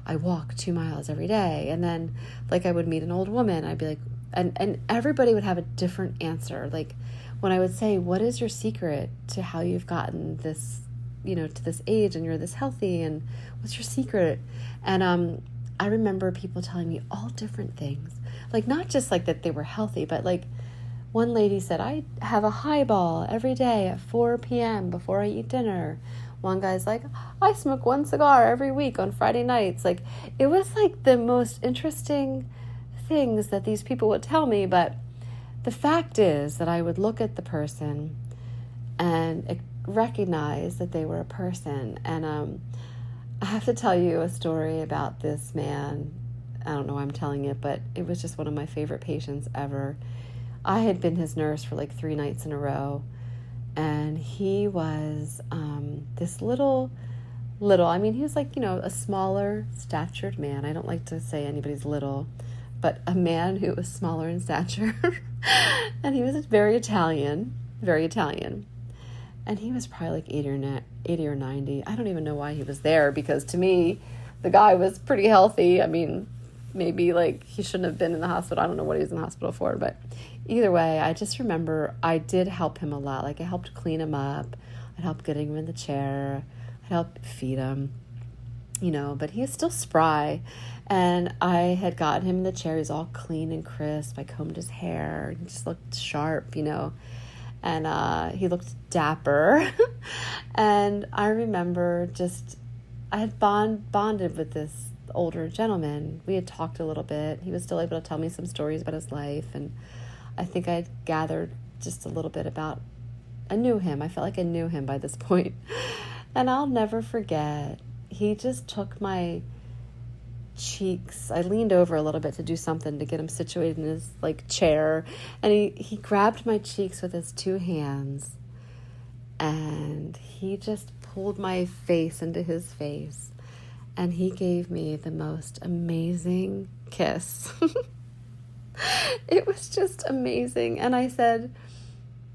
I walk 2 miles every day. And then like I would meet an old woman, I'd be like, and everybody would have a different answer. Like when I would say, what is your secret to how you've gotten this, to this age and you're this healthy, and what's your secret? And I remember people telling me all different things, like not just like that they were healthy, but like one lady said, I have a highball every day at 4 p.m. before I eat dinner. One guy's like, I smoke 1 cigar every week on Friday nights. Like it was like the most interesting things that these people would tell me. But the fact is that I would look at the person and recognize that they were a person. And I have to tell you a story about this man. I don't know why I'm telling it, but it was just one of my favorite patients ever. I had been his nurse for like 3 nights in a row, and he was this little, I mean, he was like, a smaller statured man. I don't like to say anybody's little, but a man who was smaller in stature. And he was very Italian. And he was probably like 80 or 90. I don't even know why he was there, because to me, the guy was pretty healthy. I mean, maybe like he shouldn't have been in the hospital. I don't know what he was in the hospital for, but either way, I just remember I did help him a lot. Like I helped clean him up. I'd help getting him in the chair. I'd help feed him, but he is still spry. And I had gotten him in the chair. He was all clean and crisp. I combed his hair. He just looked sharp, and he looked dapper. And I remember I had bonded with this older gentleman. We had talked a little bit. He was still able to tell me some stories about his life, and I think I'd gathered just a little bit I knew him. I felt like I knew him by this point. And I'll never forget, he just took my cheeks. I leaned over a little bit to do something to get him situated in his like chair, and he grabbed my cheeks with his two hands, and he just pulled my face into his face, and he gave me the most amazing kiss. It was just amazing. And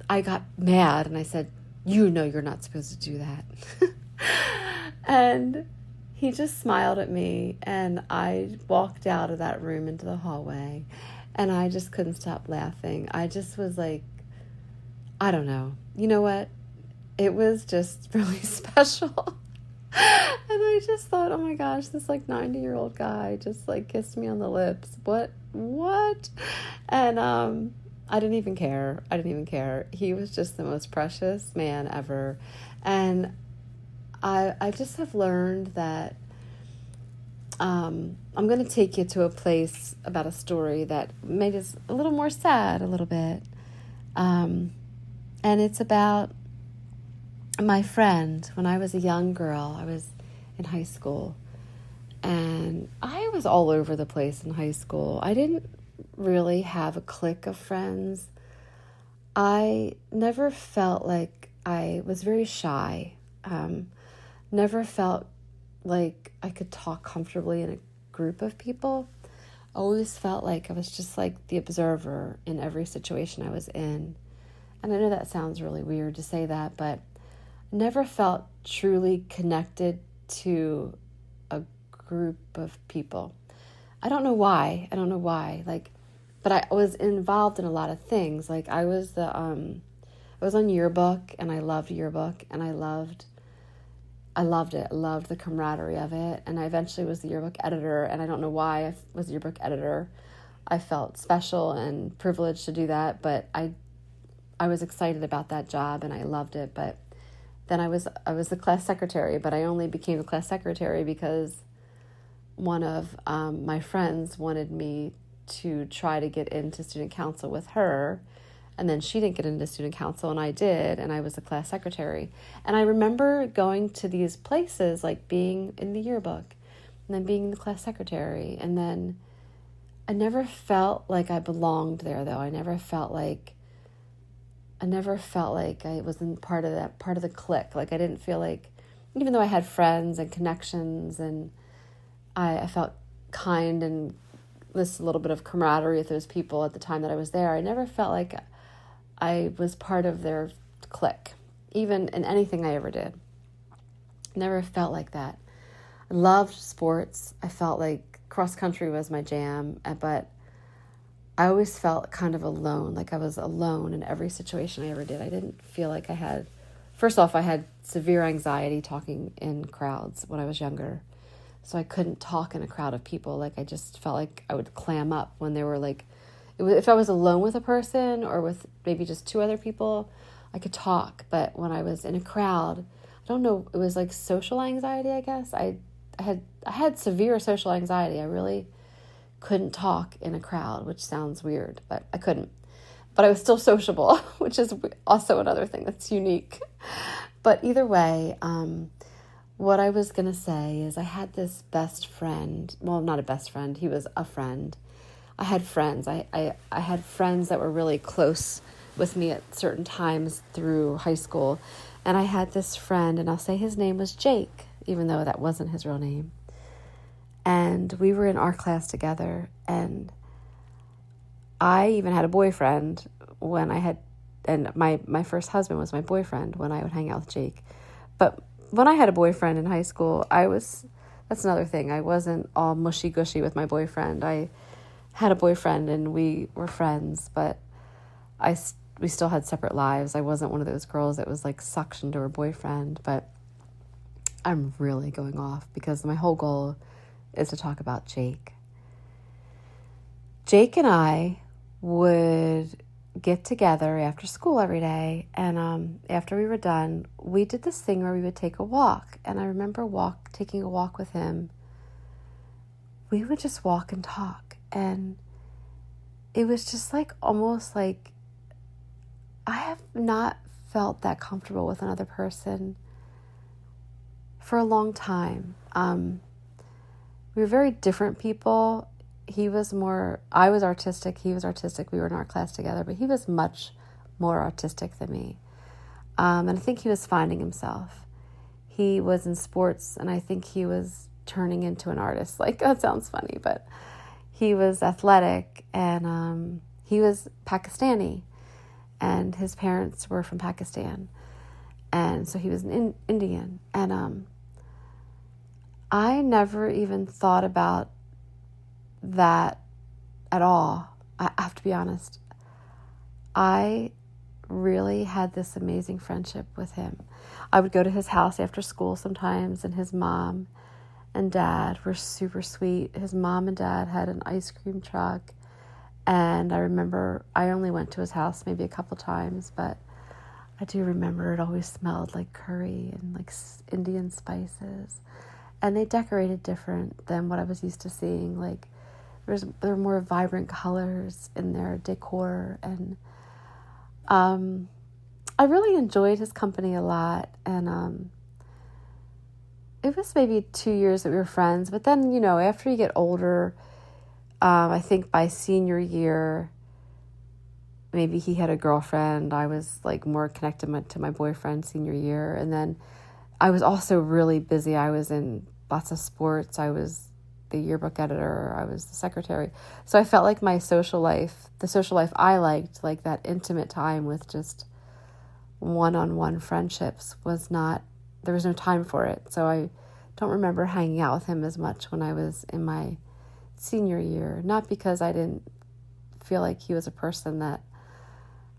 I got mad, and I said, you know you're not supposed to do that. And he just smiled at me, and I walked out of that room into the hallway, and I just couldn't stop laughing. I just was like, I don't know. You know what? It was just really special. And I just thought, oh my gosh, this like 90-year-old guy just like kissed me on the lips. What? And I didn't even care. He was just the most precious man ever. And I just have learned that I'm going to take you to a place about a story that made us a little more sad a little bit. And it's about my friend. When I was a young girl, I was in high school, and I was all over the place in high school. I didn't really have a clique of friends. I never felt like I was very shy. Never felt like I could talk comfortably in a group of people. Always felt like I was just like the observer in every situation I was in. And I know that sounds really weird to say that, but never felt truly connected to a group of people. I don't know why. But I was involved in a lot of things. Like I was on yearbook, and I loved yearbook, and I loved it. I loved the camaraderie of it. And I eventually was the yearbook editor, and I don't know why I was the yearbook editor. I felt special and privileged to do that, but I was excited about that job, and I loved it. But then I was the class secretary, but I only became the class secretary because one of my friends wanted me to try to get into student council with her, and then she didn't get into student council, and I did, and I was the class secretary. And I remember going to these places, like being in the yearbook, and then being the class secretary, and then I never felt like I belonged there, though. I never felt like I wasn't part of the clique. Like I didn't feel like, even though I had friends and connections, and I felt kind and this little bit of camaraderie with those people at the time that I was there, I never felt like I was part of their clique, even in anything I ever did. Never felt like that. I loved sports. I felt like cross country was my jam, but I always felt kind of alone, like I was alone in every situation I ever did. I didn't feel like I had, first off, I had severe anxiety talking in crowds when I was younger. So I couldn't talk in a crowd of people. Like I just felt like I would clam up when they were like, if I was alone with a person or with maybe just two other people, I could talk. But when I was in a crowd, I don't know, it was like social anxiety, I guess. I had severe social anxiety. I really couldn't talk in a crowd, which sounds weird, but I couldn't. But I was still sociable, which is also another thing that's unique. But either way, what I was going to say is I had this best friend. Well, not a best friend. He was a friend. I had friends. I had friends that were really close with me at certain times through high school. And I had this friend, and I'll say his name was Jake, even though that wasn't his real name. And we were in art class together, and I even had a boyfriend and my first husband was my boyfriend when I would hang out with Jake. But when I had a boyfriend in high school, that's another thing. I wasn't all mushy-gushy with my boyfriend. I had a boyfriend, and we were friends, but we still had separate lives. I wasn't one of those girls that was like suctioned to her boyfriend, but I'm really going off because my whole goal is to talk about Jake. Jake and I would get together after school every day, and after we were done, we did this thing where we would take a walk. And I remember taking a walk with him. We would just walk and talk, and it was just like almost like I have not felt that comfortable with another person for a long time. we were very different people. I was artistic, he was artistic. We were in art class together, but he was much more artistic than me. And I think he was finding himself. He was in sports, and I think he was turning into an artist. Like, that sounds funny, but he was athletic, and he was Pakistani, and his parents were from Pakistan. And so he was an Indian. And I never even thought about that at all. I have to be honest. I really had this amazing friendship with him. I would go to his house after school sometimes, and his mom and dad were super sweet. His mom and dad had an ice cream truck, and I remember I only went to his house maybe a couple times, but I do remember it always smelled like curry and like Indian spices, and they decorated different than what I was used to seeing. Like, there were more vibrant colors in their decor, and I really enjoyed his company a lot. And it was maybe 2 years that we were friends, but then, after you get older, I think by senior year, maybe he had a girlfriend. I was like more connected to my boyfriend senior year. And then I was also really busy. I was in lots of sports. I was the yearbook editor. I was the secretary. So I felt like the social life I liked, like that intimate time with just one-on-one friendships, there was no time for it. So I don't remember hanging out with him as much when I was in my senior year. Not because I didn't feel like he was a person that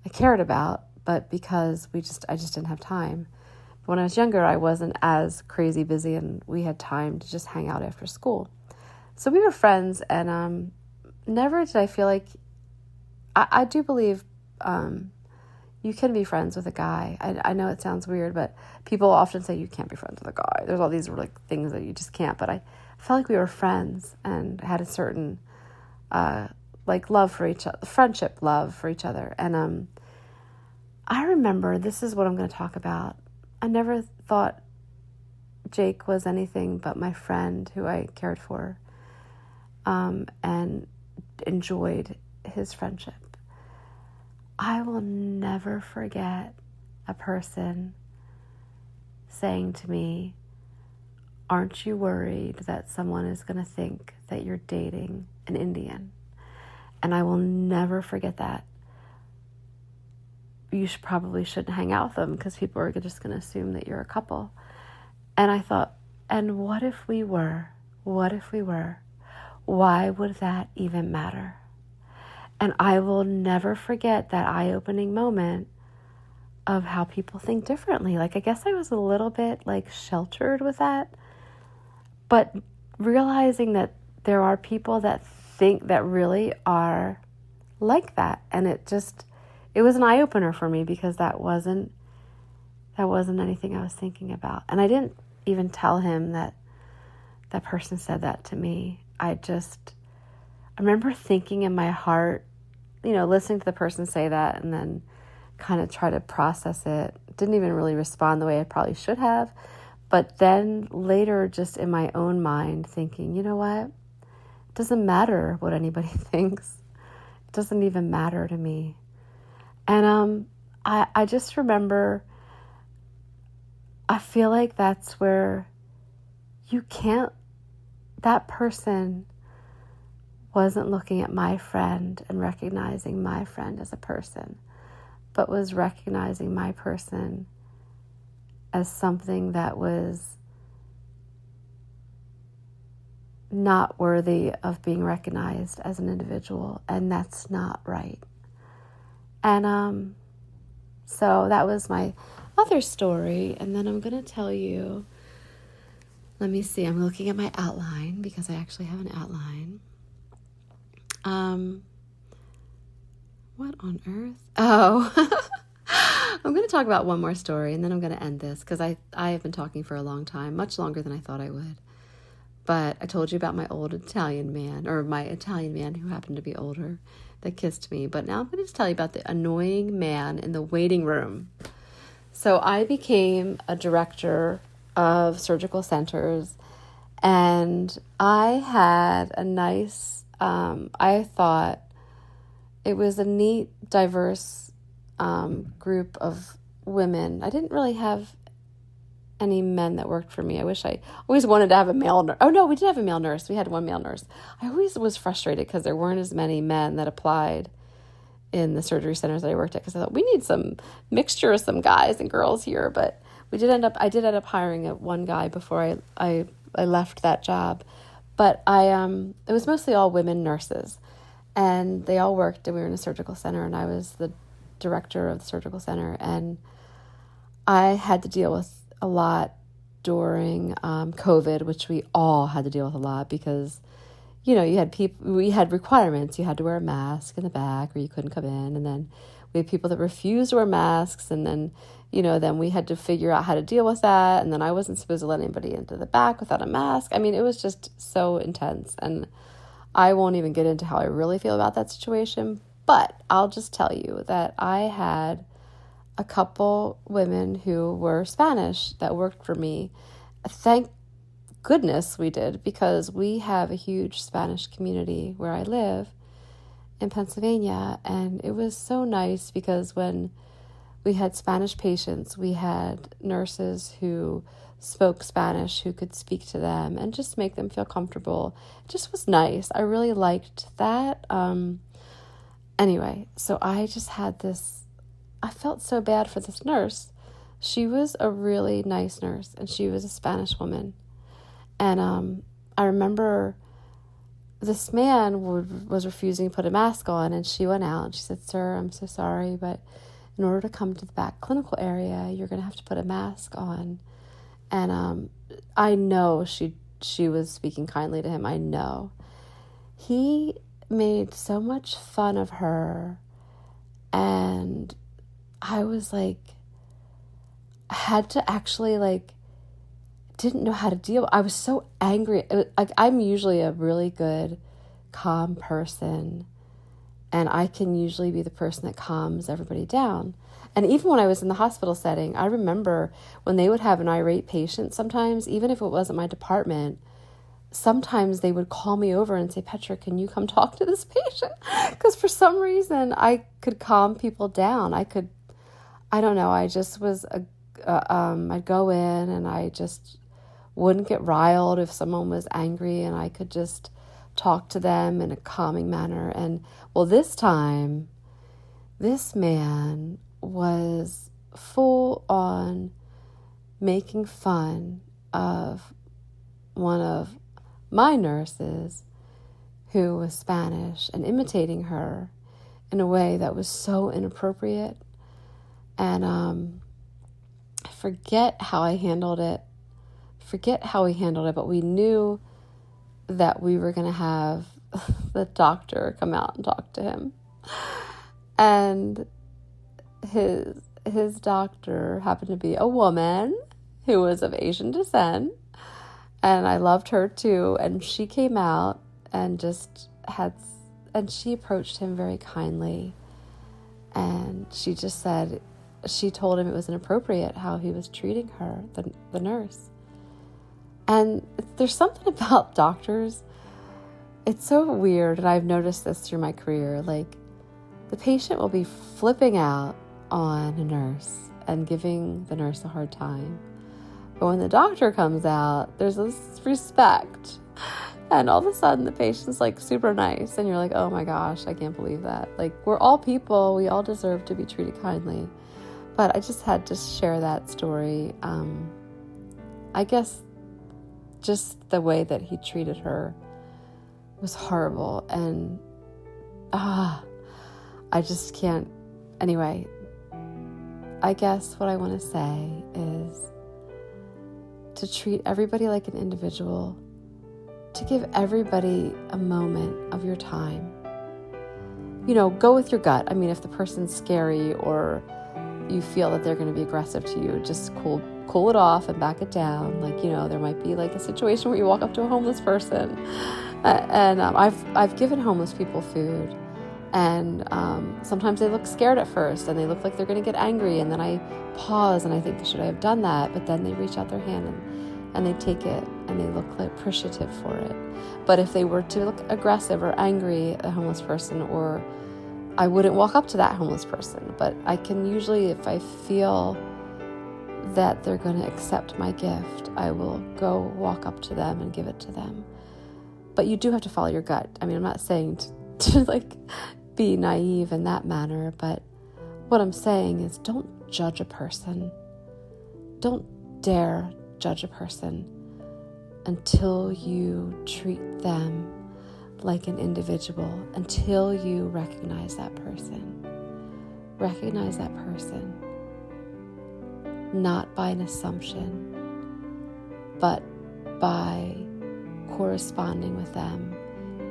I cared about, but because I just didn't have time. But when I was younger, I wasn't as crazy busy, and we had time to just hang out after school. So we were friends, and never did I feel like... I do believe you can be friends with a guy. I know it sounds weird, but people often say you can't be friends with a guy. There's all these like things that you just can't. But I felt like we were friends and had a certain love for each other, friendship love for each other. And I remember, this is what I'm going to talk about. I never thought Jake was anything but my friend who I cared for, and enjoyed his friendship. I will never forget a person saying to me, "Aren't you worried that someone is going to think that you're dating an Indian?" And I will never forget that. You probably shouldn't hang out with them because people are just going to assume that you're a couple. And I thought, and what if we were? What if we were? Why would that even matter? And I will never forget that eye-opening moment of how people think differently. Like, I guess I was a little bit sheltered with that, but realizing that there are people that think that really are like that. And it was an eye-opener for me, because that wasn't anything I was thinking about. And I didn't even tell him that that person said that to me. I remember thinking in my heart, listening to the person say that, and then kind of try to process it. Didn't even really respond the way I probably should have. But then later, just in my own mind, thinking, you know what? It doesn't matter what anybody thinks. It doesn't even matter to me. And I just remember, I feel like that's where that person wasn't looking at my friend and recognizing my friend as a person, but was recognizing my person as something that was not worthy of being recognized as an individual, and that's not right. And so that was my other story, and then I'm going to tell you, let me see, I'm looking at my outline, because I actually have an outline. What on earth? Oh, I'm going to talk about one more story, and then I'm going to end this, because I have been talking for a long time, much longer than I thought I would. But I told you about my Italian man who happened to be older, that kissed me. But now I'm going to tell you about the annoying man in the waiting room. So I became a director of surgical centers, And I had a nice, I thought it was a neat, diverse group of women. I didn't really have any men that worked for me. I always wanted to have a male nurse. Oh no, we did have a male nurse. We had one male nurse. I always was frustrated because there weren't as many men that applied in the surgery centers that I worked at, because I thought we need some mixture of some guys and girls here. But I did end up hiring one guy before I left that job. But it was mostly all women nurses, and they all worked, and we were in a surgical center, and I was the director of the surgical center, and I had to deal with a lot during COVID, which we all had to deal with a lot because, we had requirements. You had to wear a mask in the back or you couldn't come in. And then we had people that refused to wear masks. And then, then we had to figure out how to deal with that. And then I wasn't supposed to let anybody into the back without a mask. I mean, it was just so intense. And I won't even get into how I really feel about that situation. But I'll just tell you that I had a couple women who were Spanish that worked for me. Thank goodness we did, because we have a huge Spanish community where I live in Pennsylvania. And it was so nice because when we had Spanish patients, we had nurses who spoke Spanish who could speak to them and just make them feel comfortable. It just was nice. I really liked that. Anyway, so I just had this, I felt so bad for this nurse. She was a really nice nurse, and she was a Spanish woman. And I remember this man was refusing to put a mask on, and she went out and she said, "Sir, I'm so sorry, but in order to come to the back clinical area, you're going to have to put a mask on." And I know she was speaking kindly to him. I know. He made so much fun of her, and I was like, I had to actually didn't know how to deal. I was so angry. I'm usually a really good, calm person, and I can usually be the person that calms everybody down. And even when I was in the hospital setting, I remember when they would have an irate patient sometimes, even if it wasn't my department, sometimes they would call me over and say, "Petra, can you come talk to this patient?" Because for some reason, I could calm people down. I don't know, I just was, I'd go in and I just wouldn't get riled if someone was angry, and I could just talk to them in a calming manner. And well, this time, this man was full on making fun of one of my nurses who was Spanish and imitating her in a way that was so inappropriate. And I forget how he handled it, but we knew that we were going to have the doctor come out and talk to him. And his doctor happened to be a woman who was of Asian descent, and I loved her too. And she came out and she approached him very kindly, and she just said, she told him it was inappropriate how he was treating her, the nurse. And there's something about doctors, it's so weird, and I've noticed this through my career. The patient will be flipping out on a nurse and giving the nurse a hard time. But when the doctor comes out, there's this respect. And all of a sudden, the patient's super nice. And you're like, oh my gosh, I can't believe that. We're all people. We all deserve to be treated kindly. But I just had to share that story. I guess just the way that he treated her was horrible. And I just can't. Anyway, I guess what I want to say is to treat everybody like an individual, to give everybody a moment of your time. Go with your gut. I mean, if the person's scary or you feel that they're going to be aggressive to you, just cool it off and back it down. There might be a situation where you walk up to a homeless person, and I've given homeless people food, and sometimes they look scared at first, and they look like they're going to get angry, and then I pause and I think, should I have done that? But then they reach out their hand and they take it and they look like appreciative for it. But if they were to look aggressive or angry at a homeless person, or I wouldn't walk up to that homeless person, but I can usually, if I feel that they're going to accept my gift, I will go walk up to them and give it to them. But you do have to follow your gut. I mean, I'm not saying to like be naive in that manner, but what I'm saying is don't judge a person. Don't dare judge a person until you treat them like an individual, until you recognize that person. Recognize that person, not by an assumption, but by corresponding with them,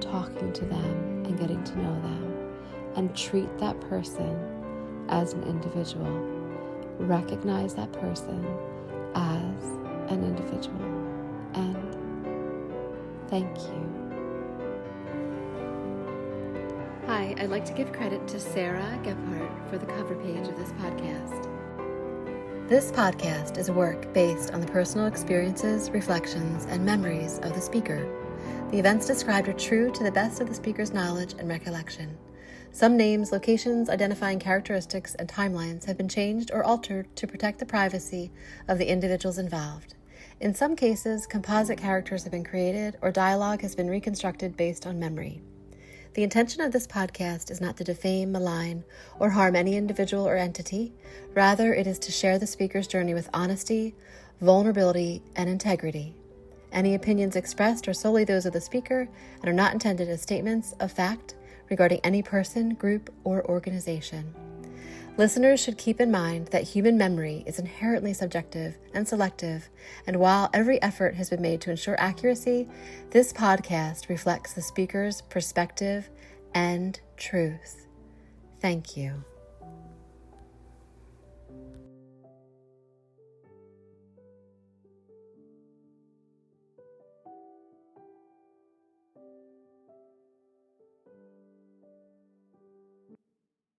talking to them, and getting to know them, and treat that person as an individual. Recognize that person as an individual, and thank you. Hi, I'd like to give credit to Sarah Gephardt for the cover page of this podcast. This podcast is a work based on the personal experiences, reflections, and memories of the speaker. The events described are true to the best of the speaker's knowledge and recollection. Some names, locations, identifying characteristics, and timelines have been changed or altered to protect the privacy of the individuals involved. In some cases, composite characters have been created or dialogue has been reconstructed based on memory. The intention of this podcast is not to defame, malign, or harm any individual or entity. Rather, it is to share the speaker's journey with honesty, vulnerability, and integrity. Any opinions expressed are solely those of the speaker and are not intended as statements of fact regarding any person, group, or organization. Listeners should keep in mind that human memory is inherently subjective and selective, and while every effort has been made to ensure accuracy, this podcast reflects the speaker's perspective and truth. Thank you.